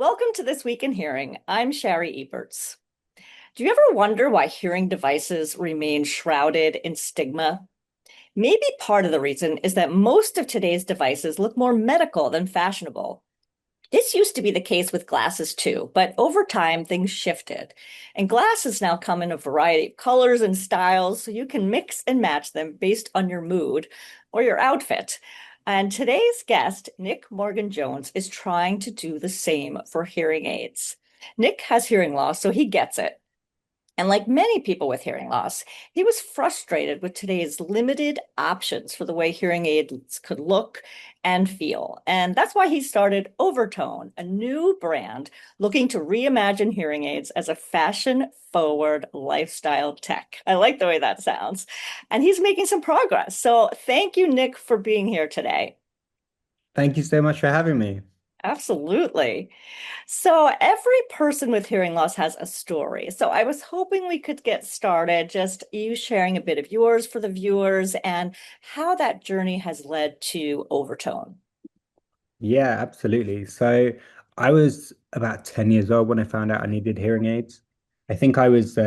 Welcome to This Week in Hearing. I'm Shari Eberts. Do you ever wonder why hearing devices remain shrouded in stigma? Maybe part of the reason is that most of today's devices look more medical than fashionable. This used to be the case with glasses too, but over time things shifted. And glasses now come in a variety of colors and styles, so you can mix and match them based on your mood or your outfit. And today's guest, Nick Morgan Jones, is trying to do the same for hearing aids. Nick has hearing loss, so he gets it. And like many people with hearing loss, he was frustrated with today's limited options for the way hearing aids could look and feel. And that's why he started Overtone, a new brand looking to reimagine hearing aids as a fashion forward lifestyle tech. I like the way that sounds. And he's making some progress. So thank you, Nick, for being here today. Thank you so much for having me. Absolutely. So every person with hearing loss has a story. So I was hoping we could get started, just you sharing a bit of yours for the viewers and how that journey has led to Overtone. Yeah, absolutely. So I was about 10 years old when I found out I needed hearing aids. I think I was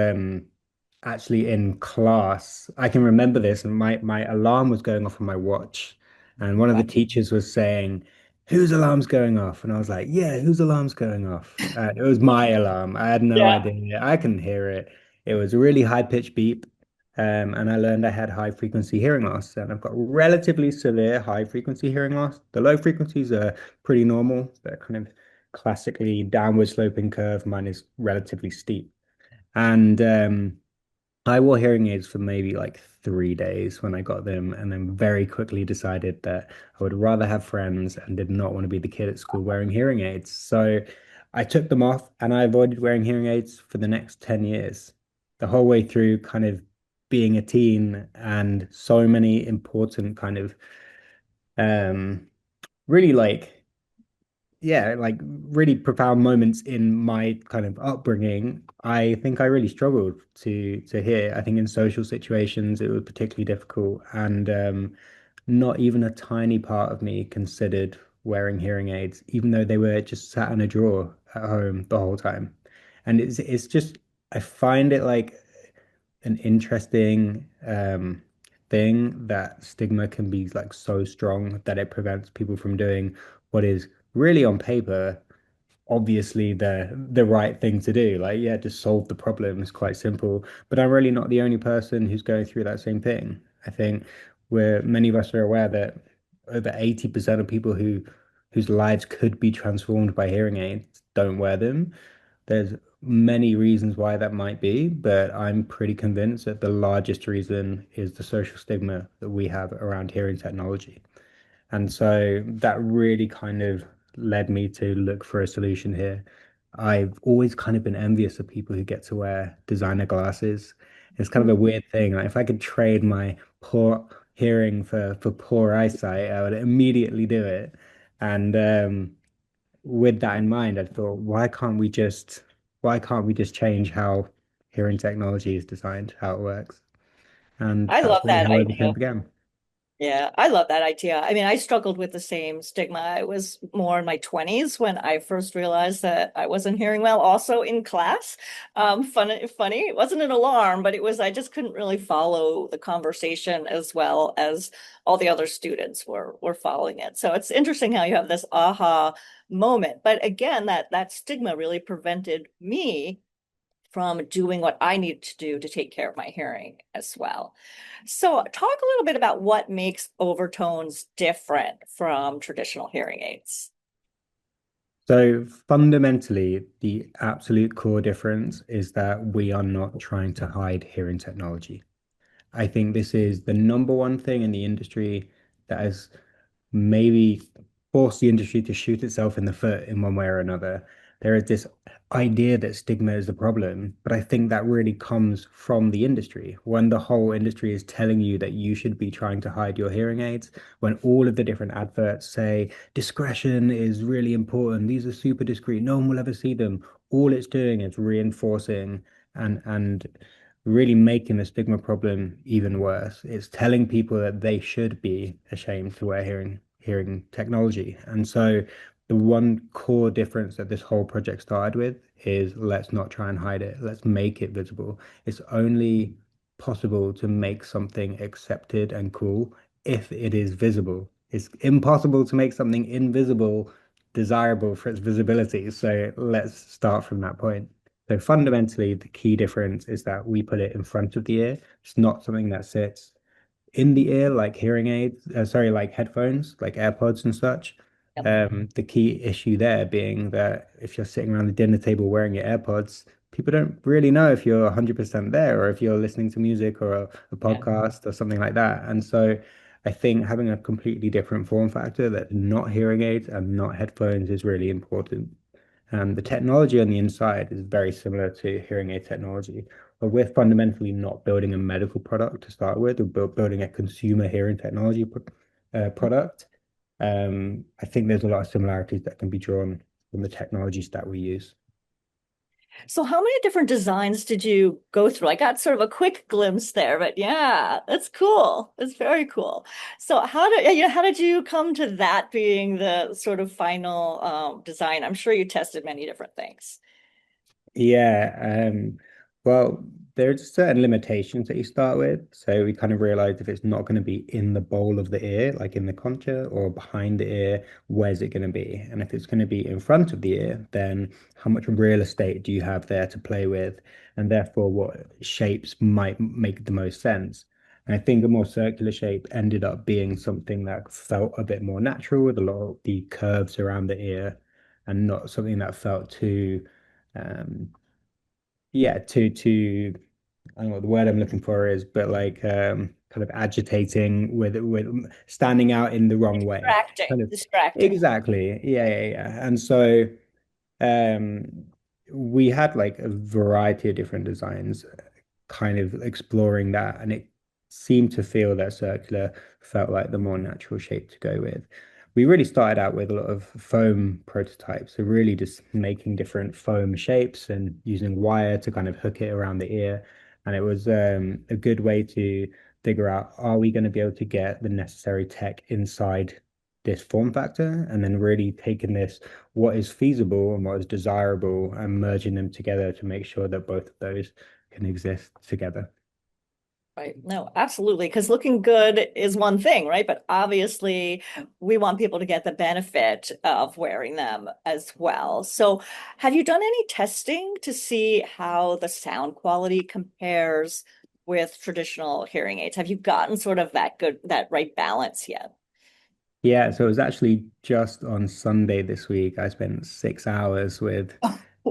actually in class. I can remember this, and my alarm was going off on my watch. And one of the teachers was saying, "Whose alarm's going off?" And I was like, "Yeah, whose alarm's going off?" It was my alarm. I had no Yeah. idea. I couldn't hear it. It was a really high pitched beep. And I learned I had high frequency hearing loss, and I've got relatively severe high frequency hearing loss. The low frequencies are pretty normal. They're kind of classically downward sloping curve. Mine is relatively steep. And I wore hearing aids for maybe like 3 days when I got them, and then very quickly decided that I would rather have friends and did not want to be the kid at school wearing hearing aids. So I took them off and I avoided wearing hearing aids for the next 10 years, the whole way through kind of being a teen and so many important kind of um really really profound moments in my kind of upbringing. I think I really struggled to hear. I think in social situations it was particularly difficult, and not even a tiny part of me considered wearing hearing aids, even though they were just sat in a drawer at home the whole time. And it's just I find it like an interesting thing that stigma can be like so strong that it prevents people from doing what is really on paper obviously the right thing to do. Like, yeah, just solve the problem. It's quite simple. But I'm really not the only person who's going through that same thing. I think many of us are aware that over 80% of people whose lives could be transformed by hearing aids don't wear them. There's many reasons why that might be, but I'm pretty convinced that the largest reason is the social stigma that we have around hearing technology. And so that really kind of led me to look for a solution here. I've always kind of been envious of people who get to wear designer glasses. It's kind of a weird thing. Like if I could trade my poor hearing for poor eyesight, I would immediately do it. And with that in mind, I thought, why can't we just change how hearing technology is designed, how it works? And I that's love really that how idea. everything began. Yeah, I love that idea. I mean, I struggled with the same stigma. I was more in my 20s when I first realized that I wasn't hearing well, also in class. Funny. It wasn't an alarm, but it was, I just couldn't really follow the conversation as well as all the other students were following it. So it's interesting how you have this aha moment. But again, that stigma really prevented me from doing what I need to do to take care of my hearing as well. So, talk a little bit about what makes overtones different from traditional hearing aids. So fundamentally, the absolute core difference is that we are not trying to hide hearing technology. I think this is the number one thing in the industry that has maybe force the industry to shoot itself in the foot in one way or another. There is this idea that stigma is the problem, but I think that really comes from the industry. When the whole industry is telling you that you should be trying to hide your hearing aids, when all of the different adverts say discretion is really important, these are super discreet, no one will ever see them. All it's doing is reinforcing and really making the stigma problem even worse. It's telling people that they should be ashamed to wear hearing technology. And so the one core difference that this whole project started with is let's not try and hide it. Let's make it visible. It's only possible to make something accepted and cool if it is visible. It's impossible to make something invisible desirable for its visibility. So let's start from that point. So fundamentally, the key difference is that we put it in front of the ear. It's not something that sits in the ear, like hearing aids, sorry, like headphones, like AirPods and such. Yep. The key issue there being that if you're sitting around the dinner table wearing your AirPods, people don't really know if you're 100% there or if you're listening to music or a Yeah. podcast or something like that. And so I think having a completely different form factor that's not hearing aids and not headphones is really important. And the technology on the inside is very similar to hearing aid technology, but we're fundamentally not building a medical product to start with. We're building a consumer hearing technology product. I think there's a lot of similarities that can be drawn from the technology stack we use. So how many different designs did you go through? I got sort of a quick glimpse there, but yeah, that's cool. It's very cool. So how did you come to that being the sort of final design? I'm sure you tested many different things. Yeah, well, there's certain limitations that you start with. So we kind of realized if it's not going to be in the bowl of the ear, like in the concha or behind the ear, where's it going to be? And if it's going to be in front of the ear, then how much real estate do you have there to play with? And therefore, what shapes might make the most sense? And I think a more circular shape ended up being something that felt a bit more natural with a lot of the curves around the ear and not something that felt too um yeah to I don't know what the word I'm looking for is, but like kind of agitating with standing out in the wrong way, Distracting, kind of distracting. exactly, yeah. And so um we had like a variety of different designs kind of exploring that, and it seemed to feel that circular felt like the more natural shape to go with. We really started out with a lot of foam prototypes, so really just making different foam shapes and using wire to kind of hook it around the ear. And it was a good way to figure out, are we going to be able to get the necessary tech inside this form factor? And then really taking this, what is feasible and what is desirable, and merging them together to make sure that both of those can exist together. Right. No, absolutely. Because looking good is one thing, right? But obviously, we want people to get the benefit of wearing them as well. So, have you done any testing to see how the sound quality compares with traditional hearing aids? Have you gotten sort of that right balance yet? Yeah, so it was actually just on Sunday this week. I spent 6 hours with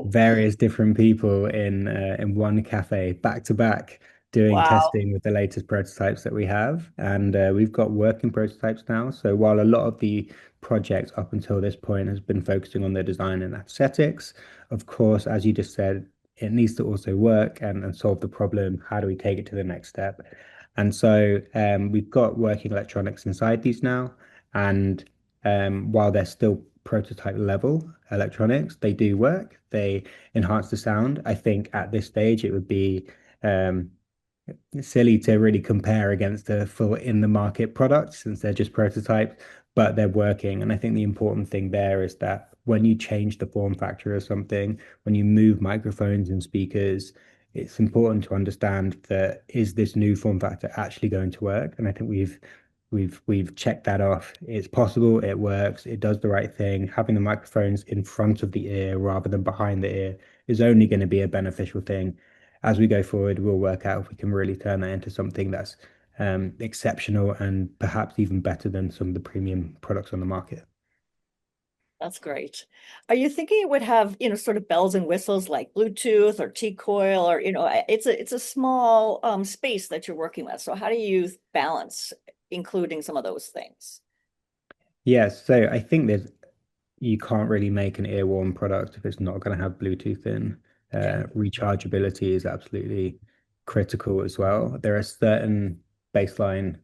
various different people in one cafe back to back doing Wow. testing with the latest prototypes that we have. And we've got working prototypes now. So while a lot of the project up until this point has been focusing on the design and aesthetics, of course, as you just said, it needs to also work and solve the problem. How do we take it to the next step? And so we've got working electronics inside these now. And while they're still prototype level electronics, they do work. They enhance the sound. I think at this stage it would be um, silly to really compare against a full in the market product since they're just prototypes, but they're working. And I think the important thing there is that when you change the form factor or something, when you move microphones and speakers, it's important to understand that is this new form factor actually going to work? And I think we've checked that off. It's possible, it works, it does the right thing. Having the microphones in front of the ear rather than behind the ear is only going to be a beneficial thing. As we go forward, we'll work out if we can really turn that into something that's exceptional and perhaps even better than some of the premium products on the market. That's great. Are you thinking it would have, sort of bells and whistles like Bluetooth or T-coil or, it's a small space that you're working with. So how do you balance including some of those things? Yes, so I think there's you can't really make an earworm product if it's not going to have Bluetooth in. Okay. Rechargeability is absolutely critical as well. There are certain baseline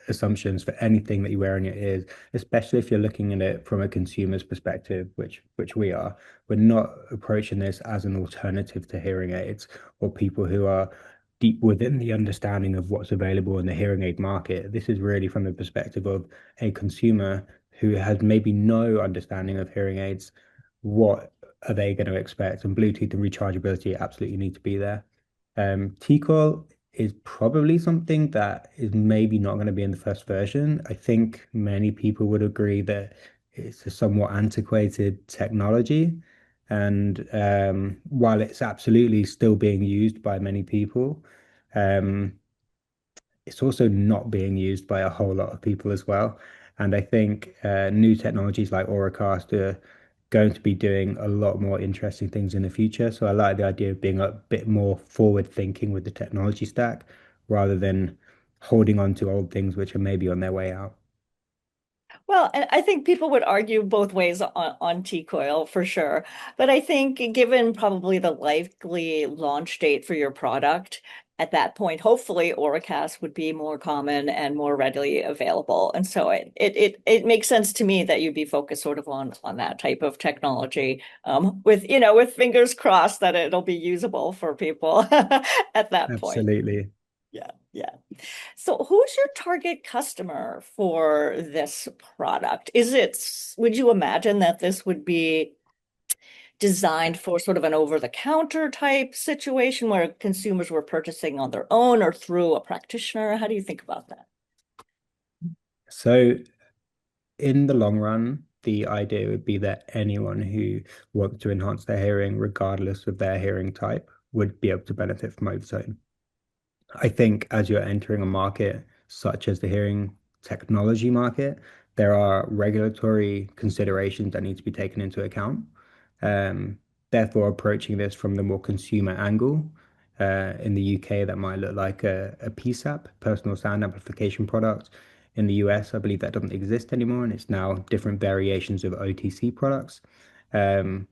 assumptions for anything that you wear in your ears, especially if you're looking at it from a consumer's perspective, which we are. We're not approaching this as an alternative to hearing aids or people who are deep within the understanding of what's available in the hearing aid market. This is really from the perspective of a consumer who has maybe no understanding of hearing aids, what are they going to expect? And Bluetooth and rechargeability absolutely need to be there. T-Coil is probably something that is maybe not going to be in the first version. I think many people would agree that it's a somewhat antiquated technology. And while it's absolutely still being used by many people, um, it's also not being used by a whole lot of people as well. And I think new technologies like Auracast are going to be doing a lot more interesting things in the future. So I like the idea of being a bit more forward thinking with the technology stack rather than holding on to old things which are maybe on their way out. Well, and I think people would argue both ways on T-coil for sure. But I think given probably the likely launch date for your product, at that point, hopefully Oracast would be more common and more readily available. And so it makes sense to me that you'd be focused sort of on that type of technology, with with fingers crossed that it'll be usable for people at that point. Absolutely. Yeah, yeah. So who's your target customer for this product? Would you imagine that this would be designed for sort of an over-the-counter type situation where consumers were purchasing on their own or through a practitioner? How do you think about that? So in the long run, the idea would be that anyone who wants to enhance their hearing, regardless of their hearing type, would be able to benefit from Overtone. I think as you're entering a market such as the hearing technology market, there are regulatory considerations that need to be taken into account. Um, Therefore, approaching this from the more consumer angle, in the UK, that might look like a PSAP, personal sound amplification product. In the US, I believe that doesn't exist anymore, and it's now different variations of OTC products. Um,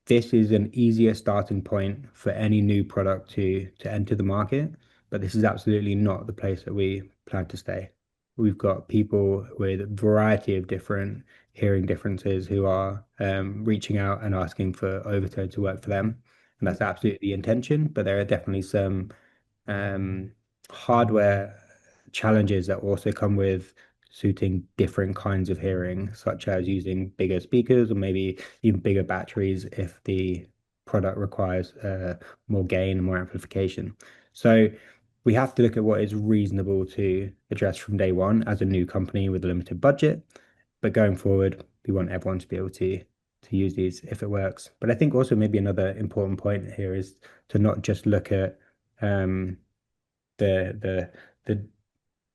this is an easier starting point for any new product to enter the market, but this is absolutely not the place that we plan to stay. We've got people with a variety of different hearing differences who are reaching out and asking for Overtone to work for them, and that's absolutely the intention. But there are definitely some um, hardware challenges that also come with suiting different kinds of hearing, such as using bigger speakers or maybe even bigger batteries if the product requires more gain and more amplification. So we have to look at what is reasonable to address from day one as a new company with a limited budget. But going forward, we want everyone to be able to use these if it works. But I think also maybe another important point here is to not just look at um, the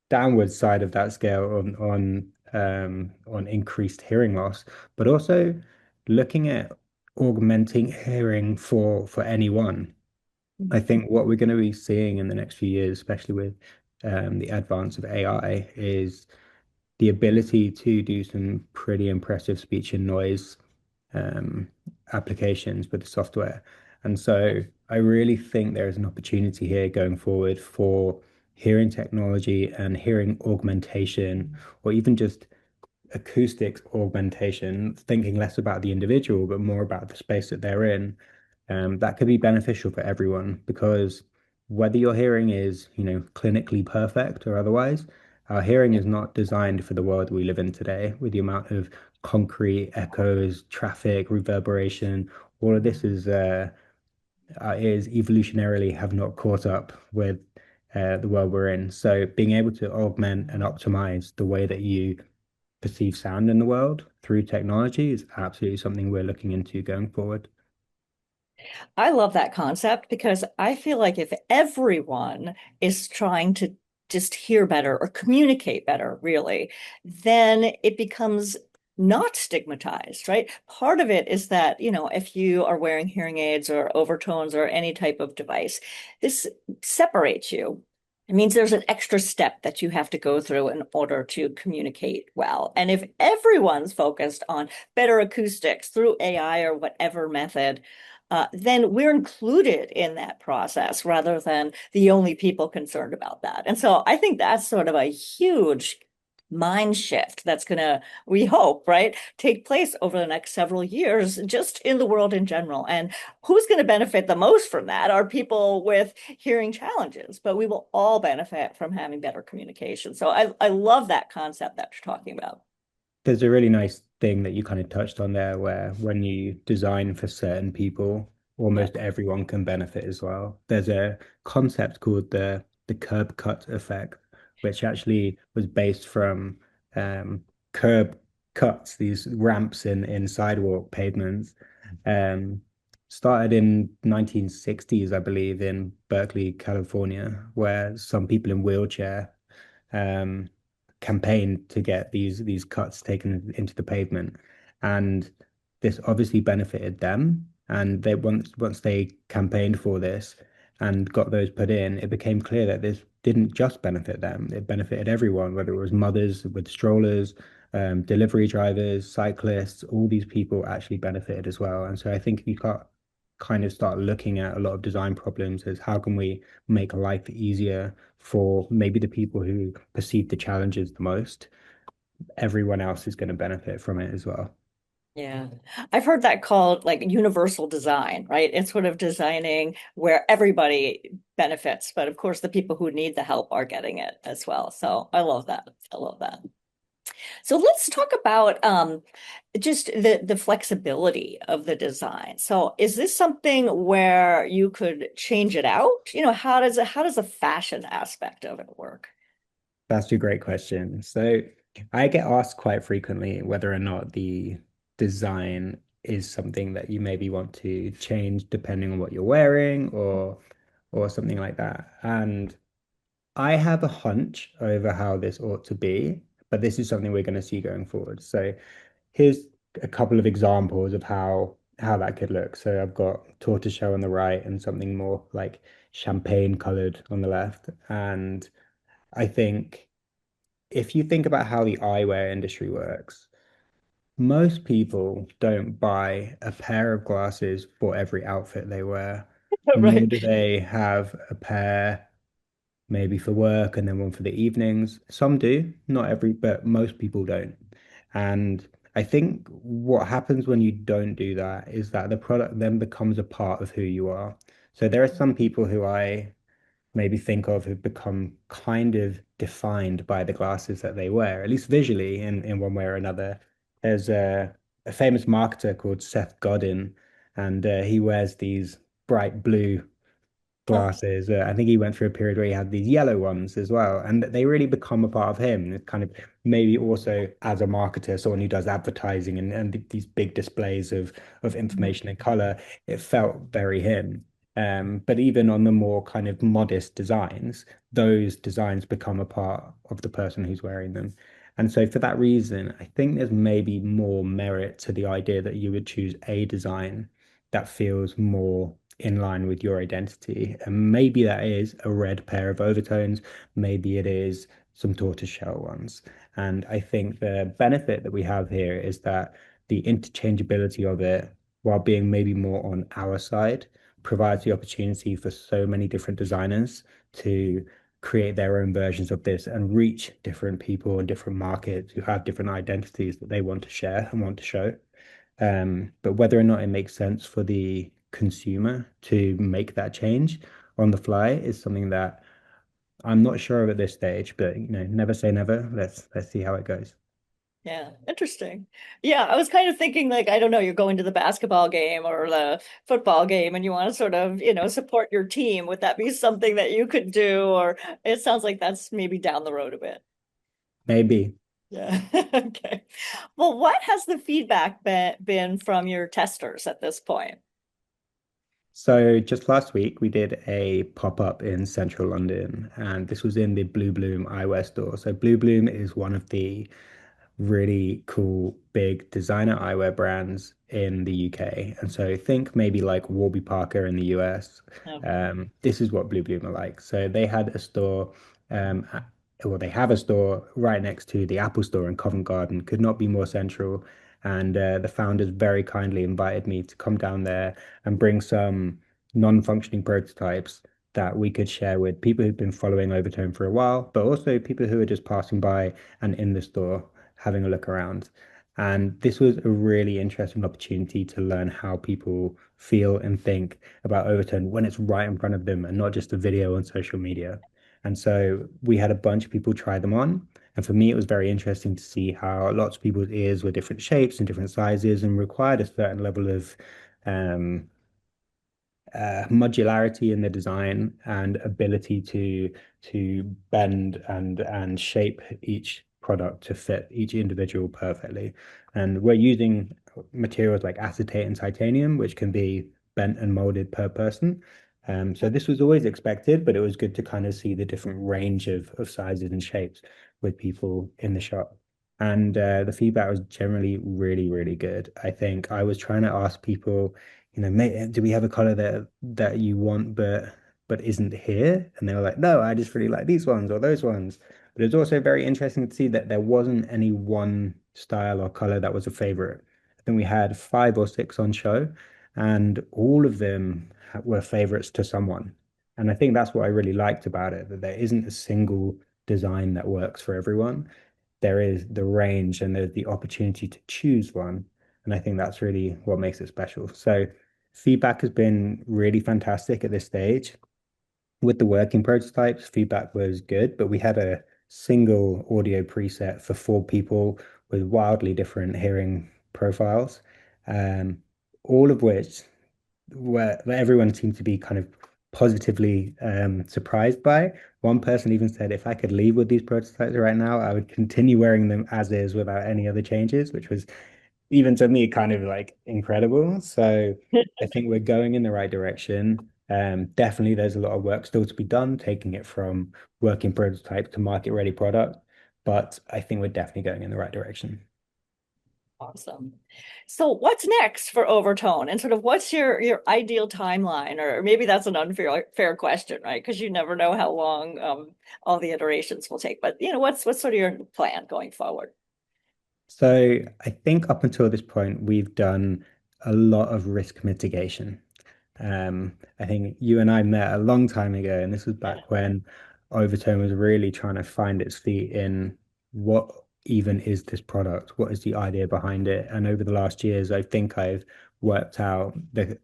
downward side of that scale on increased hearing loss, but also looking at augmenting hearing for anyone. I think what we're going to be seeing in the next few years, especially with the advance of AI, is the ability to do some pretty impressive speech and noise um, applications with the software. And so I really think there is an opportunity here going forward for hearing technology and hearing augmentation, or even just acoustics augmentation, thinking less about the individual, but more about the space that they're in. That could be beneficial for everyone because whether your hearing is, clinically perfect or otherwise, our hearing is not designed for the world we live in today with the amount of concrete echoes, traffic, reverberation. All of this is our ears evolutionarily have not caught up with the world we're in. So being able to augment and optimize the way that you perceive sound in the world through technology is absolutely something we're looking into going forward. I love that concept because I feel like if everyone is trying to just hear better or communicate better, really, then it becomes not stigmatized, right? Part of it is that, if you are wearing hearing aids or overtones or any type of device, this separates you. It means there's an extra step that you have to go through in order to communicate well. And if everyone's focused on better acoustics through AI or whatever method, then we're included in that process rather than the only people concerned about that. And so I think that's sort of a huge mind shift that's going to, we hope, right, take place over the next several years, just in the world in general. And who's going to benefit the most from that are people with hearing challenges, but we will all benefit from having better communication. So I love that concept that you're talking about. There's a really nice thing that you kind of touched on there where when you design for certain people, Yeah. almost everyone can benefit as well. There's a concept called the curb cut effect, which actually was based from curb cuts, these ramps in sidewalk pavements. Um, Started in 1960s, I believe, in Berkeley, California, where some people in wheelchair um, campaigned to get these cuts taken into the pavement, and this obviously benefited them. And they once they campaigned for this and got those put in, it became clear that this didn't just benefit them; it benefited everyone, whether it was mothers with strollers, delivery drivers, cyclists. All these people actually benefited as well. And so I think you got kind of start looking at a lot of design problems as how can we make life easier for maybe the people who perceive the challenges the most. Everyone else is going to benefit from it as well. Yeah. I've heard that called like universal design, right? It's sort of designing where everybody benefits, but of course the people who need the help are getting it as well. So I love that. I love that. So let's talk about just the flexibility of the design. So is this something where you could change it out? You know, how does the fashion aspect of it work? That's a great question. So I get asked quite frequently whether or not the design is something that you maybe want to change depending on what you're wearing or something like that. And I have a hunch over how this ought to be, but this is something we're going to see going forward. So here's a couple of examples of how that could look. So I've got tortoiseshell on the right and something more like champagne colored on the left. And I think if you think about how the eyewear industry works, most people don't buy a pair of glasses for every outfit they wear, nor Right. do they have a pair maybe for work and then one for the evenings. Some do, not every, but most people don't. And I think what happens when you don't do that is that the product then becomes a part of who you are. So there are some people who I maybe think of who've become kind of defined by the glasses that they wear, at least visually in one way or another. There's a famous marketer called Seth Godin, and he wears these bright blue Huh. glasses. I think he went through a period where he had these yellow ones as well, and they really become a part of him. It kind of maybe also as a marketer, someone who does advertising and these big displays of information and color, it felt very him. But even on the more kind of modest designs, those designs become a part of the person who's wearing them. And so for that reason, I think there's maybe more merit to the idea that you would choose a design that feels more in line with your identity. And maybe that is a red pair of overtones, maybe it is some tortoiseshell ones. And I think the benefit that we have here is that the interchangeability of it, while being maybe more on our side, provides the opportunity for so many different designers to create their own versions of this and reach different people in different markets who have different identities that they want to share and want to show. But whether or not it makes sense for the consumer to make that change on the fly is something that I'm not sure of at this stage, but never say never. Let's see how it goes. Yeah, interesting. Yeah, I was kind of thinking like, I don't know, you're going to the basketball game or the football game and you want to sort of, support your team. Would that be something that you could do? Or it sounds like that's maybe down the road a bit. Maybe. Yeah. Okay. Well, what has the feedback been from your testers at this point? So just last week we did a pop-up in central London, and this was in the Blue Bloom eyewear store. So Blue Bloom is one of the really cool big designer eyewear brands in the UK. And so think maybe like Warby Parker in the US. Okay. This is what Blue Bloom are like. So they had a store, well, they have a store right next to the Apple store in Covent Garden. Could not be more central. And the founders very kindly invited me to come down there and bring some non-functioning prototypes that we could share with people who've been following Overtone for a while, but also people who are just passing by and in the store having a look around. And this was a really interesting opportunity to learn how people feel and think about Overton when it's right in front of them and not just a video on social media. And so we had a bunch of people try them on. And for me, it was very interesting to see how lots of people's ears were different shapes and different sizes and required a certain level of um, modularity in the design and ability to bend and shape each product to fit each individual perfectly. And we're using materials like acetate and titanium, which can be bent and molded per person. So this was always expected, but it was good to kind of see the different range of sizes and shapes with people in the shop. And the feedback was generally really, really good. I think I was trying to ask people, mate, do we have a color that you want but isn't here? And they were like, no, I just really like these ones or those ones. But it's also very interesting to see that there wasn't any one style or color that was a favorite. I think we had five or six on show, and all of them were favorites to someone. And I think that's what I really liked about it, that there isn't a single design that works for everyone. There is the range and there's the opportunity to choose one. And I think that's really what makes it special. So feedback has been really fantastic at this stage. With the working prototypes, feedback was good, but we had a single audio preset for four people with wildly different hearing profiles, um, all of which where everyone seemed to be kind of positively surprised by. One person even said, if I could leave with these prototypes right now, I would continue wearing them as is without any other changes, which was even to me kind of like incredible. So I think we're going in the right direction. Definitely there's a lot of work still to be done, taking it from working prototype to market ready product, but I think we're definitely going in the right direction. Awesome. So what's next for Overtone and sort of what's your ideal timeline? Or maybe that's an unfair fair question, right? Because you never know how long all the iterations will take. But what's sort of your plan going forward? So I think up until this point, we've done a lot of risk mitigation. I think you and I met a long time ago, and this was Yeah. back when Overtone was really trying to find its feet in what even is this product? What is the idea behind it? And over the last years, I think I've worked out the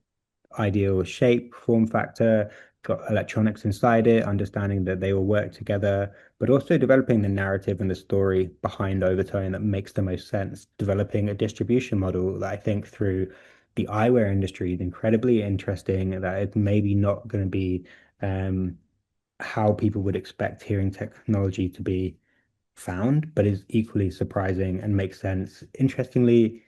ideal shape, form factor, got electronics inside it, understanding that they will work together, but also developing the narrative and the story behind Overtone that makes the most sense. Developing a distribution model that I think through the eyewear industry is incredibly interesting, that it's maybe not going to be um, how people would expect hearing technology to be found, but is equally surprising and makes sense. Interestingly,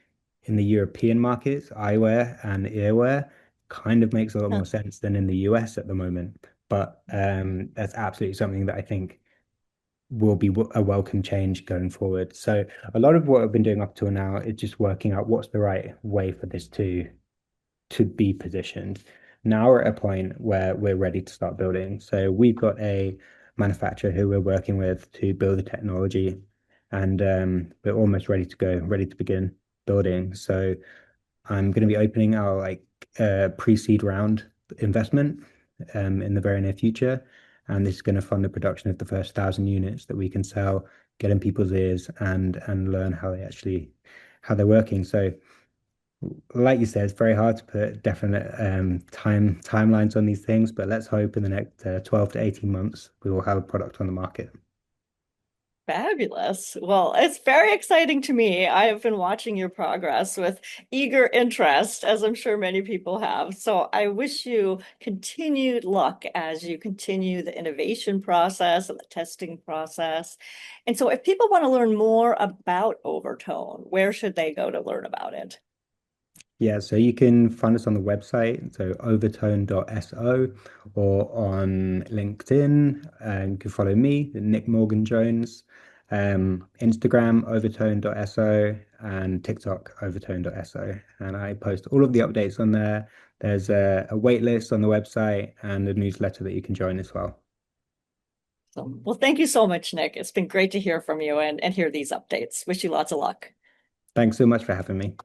in the European markets, eyewear and earwear kind of makes a lot Huh. more sense than in the US at the moment. But that's absolutely something that I think will be a welcome change going forward. So a lot of what I've been doing up till now is just working out what's the right way for this to be positioned. Now we're at a point where we're ready to start building. So we've got a manufacturer who we're working with to build the technology, and we're almost ready to go, ready to begin building. So I'm going to be opening our like pre-seed round investment in the very near future, and this is going to fund the production of the first 1,000 units that we can sell, get in people's ears, and learn how they're working. So like you said, it's very hard to put definite timelines on these things, but let's hope in the next 12 to 18 months we will have a product on the market. Fabulous. Well, it's very exciting to me. I have been watching your progress with eager interest, as I'm sure many people have. So I wish you continued luck as you continue the innovation process and the testing process. And so if people want to learn more about Overtone, where should they go to learn about it? Yeah, so you can find us on the website, so overtone.so, or on LinkedIn. And you can follow me, Nick Morgan Jones, Instagram, overtone.so, and TikTok, overtone.so. And I post all of the updates on there. There's a wait list on the website and a newsletter that you can join as well. So, well, thank you so much, Nick. It's been great to hear from you and hear these updates. Wish you lots of luck. Thanks so much for having me.